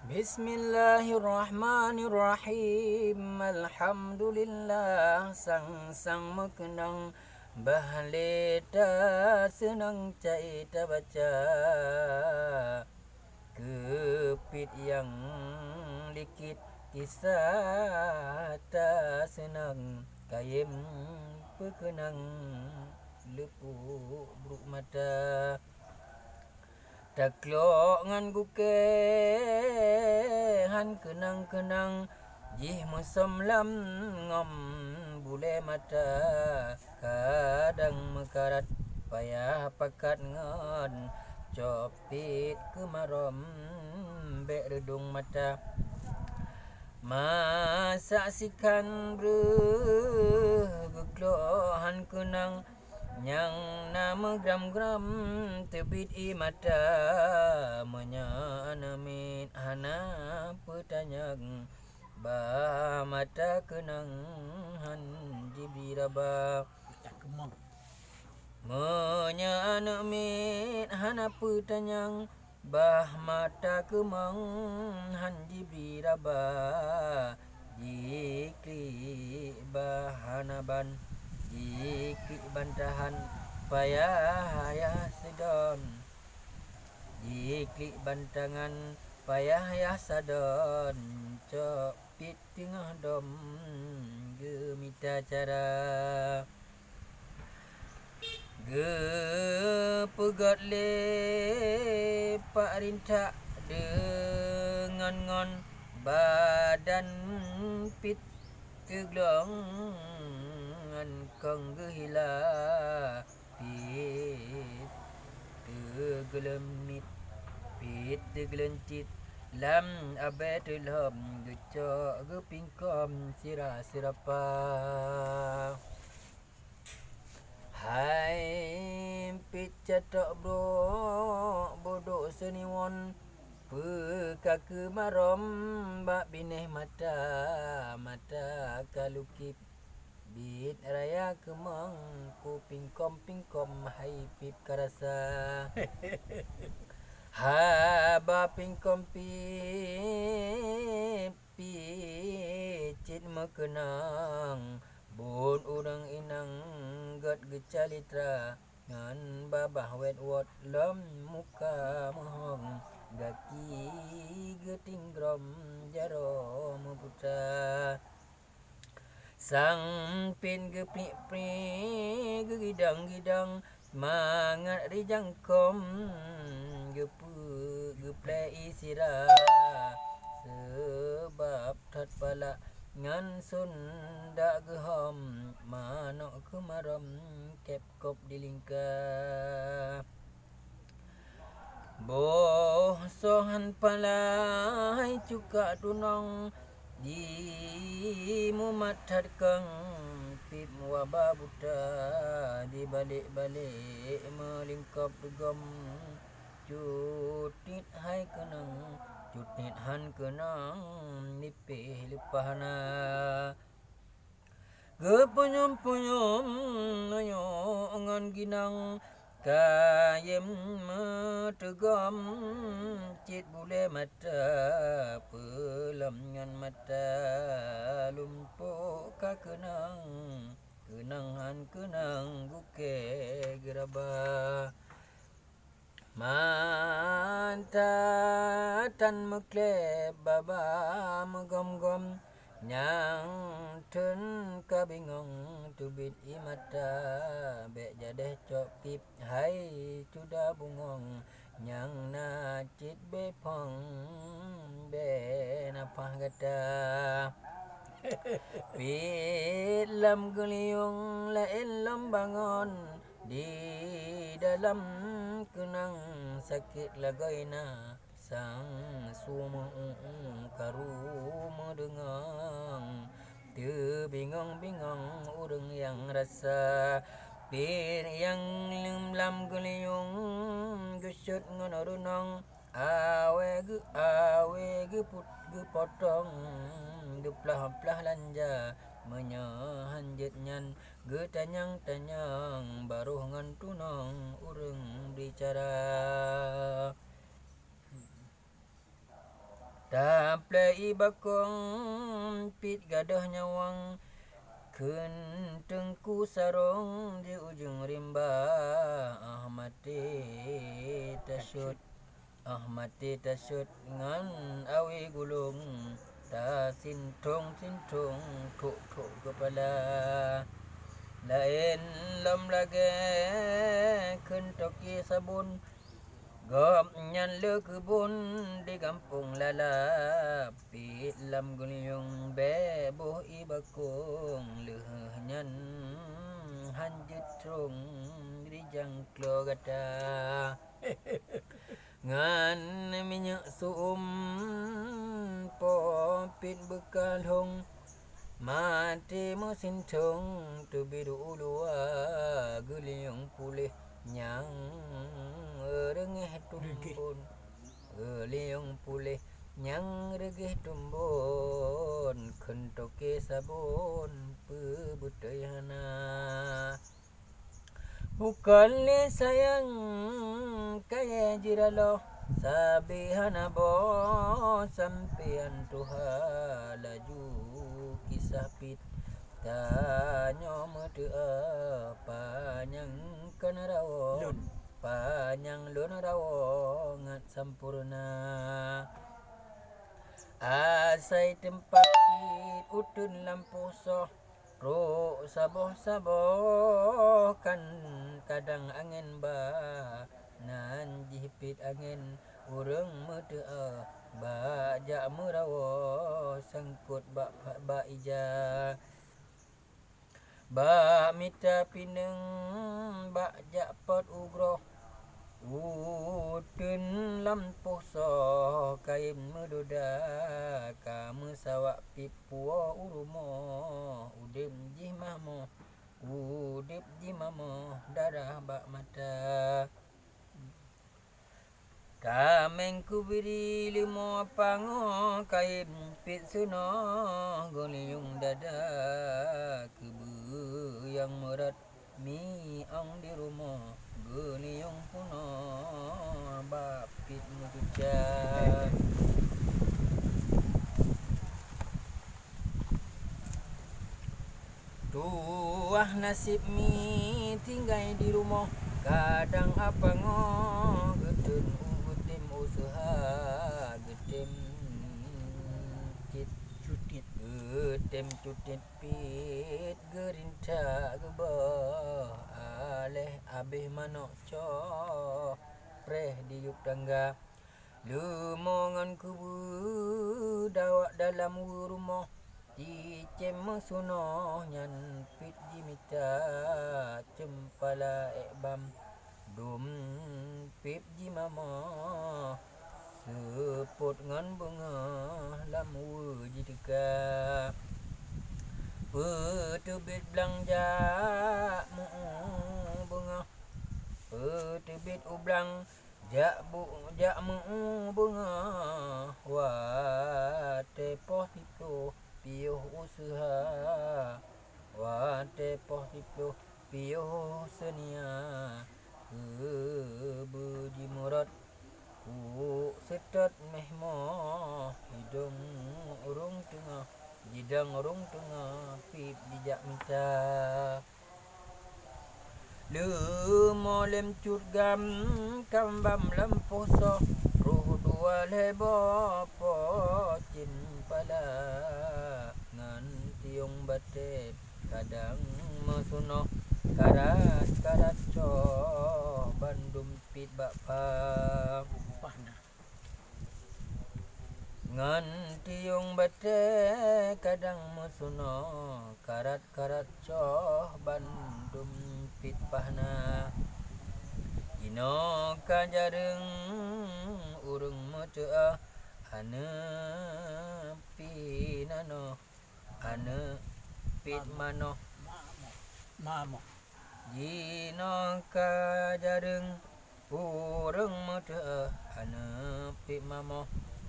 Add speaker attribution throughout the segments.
Speaker 1: Bismillahirrahmanirrahim. Alhamdulillah sang mekenang bahleta senang caita baca kepit yang likit kisah ta senang kayem pekenang lepuk bruk mata taklok ngan guke han kenang jih musom lam ngom bule mata kadang mekarat payah pakat ngon copit kemarom bek redung mata masaksikan geklok han kenang Nyang nama gram-gram tebit i mata menyanamit hana petanyang bah mata kenang han dibiraba menyanamit hana petanyang bah mata kemang han dibiraba dikli bahanaban Jikik bantahan payah sedon Jiklik bantangan payah sadon Copit tengah dom gemita cara Gepegat le pak rintak dengan ngon badan pit keglong kong gehila pit tegelemit pit tegelencit lam abe telhom gecok gepingkom sirapa hai pit catok bro bodoh seniwon pekake marom bak bineh mata kalukip Bit raya kemang ku pingkom hai pip karasa haba pingkom picit mekenang bun urang inang gat gecalitra ngan babah wet wot lom muka mohong gaki getinggrom jaro meputra Sang pin gepri gegidang mangat rijangkom geple isira sebab tat pala ngan sunda gehom manok kemarom kep kop dilingka boh sohan palai cuka dunong di mumatat kang pip wabah buta di balik-balik melingkap degom cutit hai kenang cutit han kenang nipih lepahna gepunyum-punyum nanyo ngan ginang kayem metegom cit bule mata pelam ngan mata lumpuk ka kenang guke geraba manta tan mekleb baba megom-gom Nyang ten kabingong tubit imata bek jadeh cok pip hai cuda bungong nyang na cit bepong be napah gata pit lam geliung lain lam bangon di dalam kenang sakit lagaina sang sumu karu mendengang bingung urang yang rasa pir yang lam geliung gesut ngonorunong awe ge potong geplah lanja menyahanjet nyan getanyang baruh ngan tunong urang bicara Taplai bakong pit gadah nyawang Kentengku sarong di ujung rimba Ahmati tasyut ngan awi gulung Ta sintong tuk kepala Lain lam lage kentoki sabun Gop nyan le kebun di kampung lalap Pit lam gunyung beboh ibakong Leh nyan hanjut trong di jangklo gata Ngan minyak suum po pit bekal hong Mati musim tong tu biru ulua Guliung pulih nyang rengeh tumbun Guliung pulih nyang regeh tumbun Kentoke sabun pebutayana Bukan le sayang kaya jiralo Sabihana bo sampean tuha laju kisah pit Tanyo medea panyang kanarawo Panyang lun rawo ngat sampurna Asai tempat pit utun lampusoh Ro saboh kan kadang angin ba Nan jipit angin urang medea Bajak merawo sangkut ba ija Ba mita pineng ba jakpat ugro Utun lampuh so kain meduda Kamu sawak pipua urumo Udip jimamo darah bak mata Kameng kubiri limo pango kain pit suno Goliung dada kebu yang merat mi ang di rumah Goliung puno bapit mutucat Tuah nasib mi tinggal di rumah Kadang apa ngo gedun ugutim usaha Gedem cutit pit gerinta gebah Aleh abih manok co preh di yuk tangga Lumongan kubu dawak dalam rumah Cicem sunoh nyan pit jimita Cempala ekbam dum pip jimama Seput ngan bunga lamu jidika Petubit belanja mu bunga Petubit ublang jak mu bunga Wate poh tipu piuh usaha Wate poh tipu piuh senia Kebuji murat ku setat mehmoh Hidung urung tengah Jidang urung tengah pip dijak minta Lumo lem cut gam kambam lampuh so Ruh dua lebo po cin pala Ngan tiung batet kadang masuno Karat co bandum pit bakpa Ngan tiung bate kadang musuno Karat coh bandum pit pahna Ino kajareng urung metea Hane pinano Hane pit mano
Speaker 2: Mamo
Speaker 1: Jino kajareng urung metea Hane pit mamo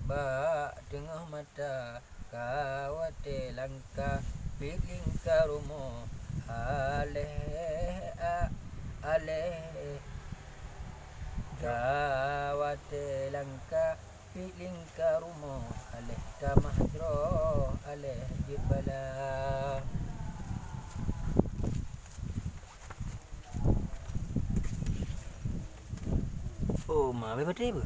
Speaker 1: Ba tengah mata kawate langka Piling karumo aleh kawate langka Piling karumo aleh kamahjro aleh jibala. Oh, ma apa tadi bu?